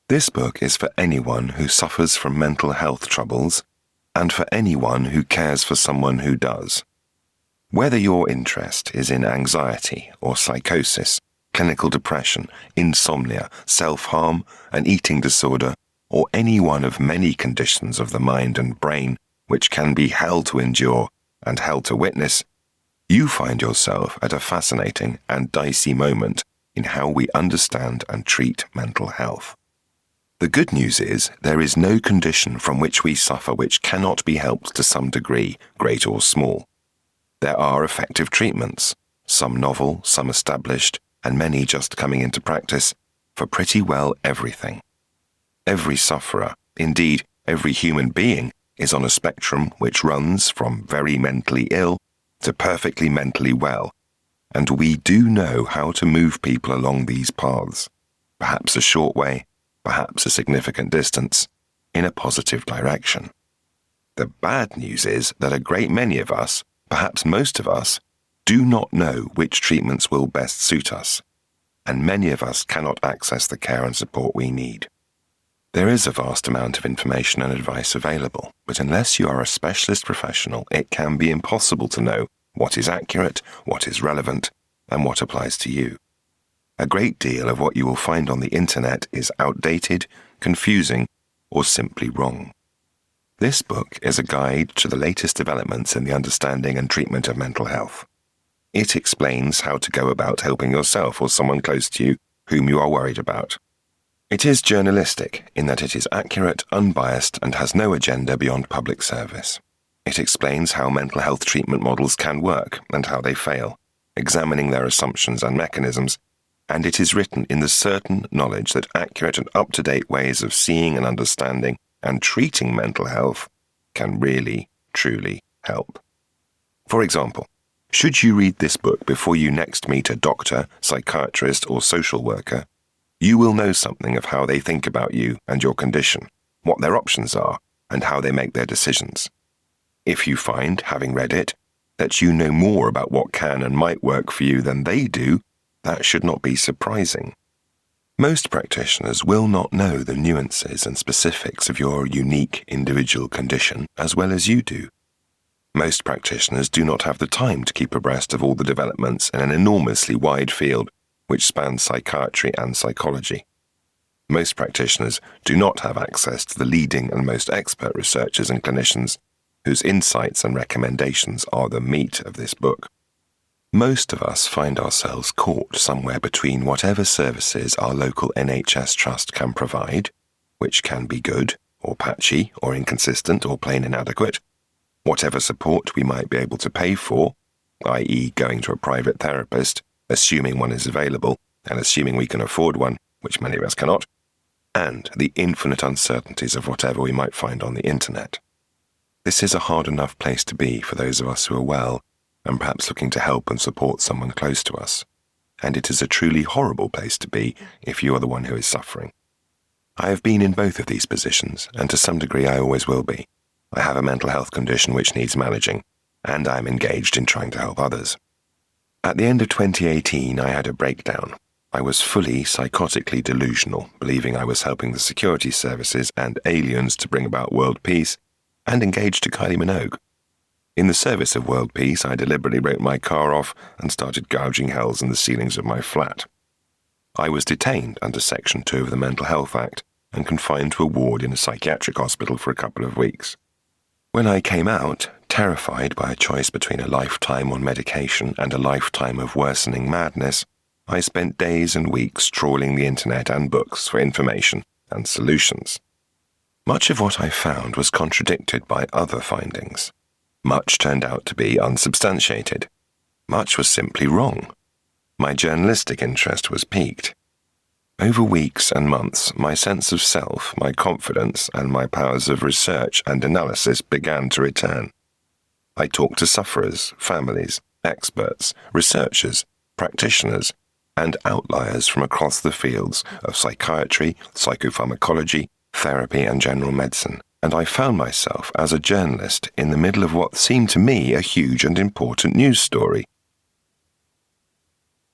This book is for anyone who suffers from mental health troubles and for anyone who cares for someone who does. Whether your interest is in anxiety or psychosis, clinical depression, insomnia, self-harm, an eating disorder, or any one of many conditions of the mind and brain which can be hell to endure and hell to witness, you find yourself at a fascinating and dicey moment in how we understand and treat mental health. The good news is there is no condition from which we suffer which cannot be helped to some degree, great or small. There are effective treatments, some novel, some established, and many just coming into practice, for pretty well everything. Every sufferer, indeed every human being, is on a spectrum which runs from very mentally ill to perfectly mentally well, and we do know how to move people along these paths, perhaps a short way, perhaps a significant distance, in a positive direction. The bad news is that a great many of us, perhaps most of us, do not know which treatments will best suit us, and many of us cannot access the care and support we need. There is a vast amount of information and advice available, but unless you are a specialist professional, it can be impossible to know what is accurate, what is relevant, and what applies to you. A great deal of what you will find on the internet is outdated, confusing, or simply wrong. This book is a guide to the latest developments in the understanding and treatment of mental health. It explains how to go about helping yourself or someone close to you whom you are worried about. It is journalistic in that it is accurate, unbiased, and has no agenda beyond public service. It explains how mental health treatment models can work and how they fail, examining their assumptions and mechanisms, and it is written in the certain knowledge that accurate and up-to-date ways of seeing and understanding and treating mental health can really, truly help. For example, should you read this book before you next meet a doctor, psychiatrist, or social worker, you will know something of how they think about you and your condition, what their options are, and how they make their decisions. If you find, having read it, that you know more about what can and might work for you than they do, that should not be surprising. Most practitioners will not know the nuances and specifics of your unique individual condition as well as you do. Most practitioners do not have the time to keep abreast of all the developments in an enormously wide field which spans psychiatry and psychology. Most practitioners do not have access to the leading and most expert researchers and clinicians whose insights and recommendations are the meat of this book. Most of us find ourselves caught somewhere between whatever services our local NHS trust can provide, which can be good, or patchy, or inconsistent, or plain inadequate, whatever support we might be able to pay for, i.e. going to a private therapist, assuming one is available, and assuming we can afford one, which many of us cannot, and the infinite uncertainties of whatever we might find on the internet. This is a hard enough place to be for those of us who are well, and perhaps looking to help and support someone close to us, and it is a truly horrible place to be if you are the one who is suffering. I have been in both of these positions, and to some degree I always will be. I have a mental health condition which needs managing, and I am engaged in trying to help others. At the end of 2018, I had a breakdown. I was fully psychotically delusional, believing I was helping the security services and aliens to bring about world peace, and engaged to Kylie Minogue. In the service of world peace, I deliberately wrote my car off and started gouging hells in the ceilings of my flat. I was detained under Section 2 of the Mental Health Act and confined to a ward in a psychiatric hospital for a couple of weeks. When I came out, terrified by a choice between a lifetime on medication and a lifetime of worsening madness, I spent days and weeks trawling the internet and books for information and solutions. Much of what I found was contradicted by other findings. Much turned out to be unsubstantiated. Much was simply wrong. My journalistic interest was piqued. Over weeks and months, my sense of self, my confidence, and my powers of research and analysis began to return. I talked to sufferers, families, experts, researchers, practitioners, and outliers from across the fields of psychiatry, psychopharmacology, therapy, and general medicine, and I found myself as a journalist in the middle of what seemed to me a huge and important news story.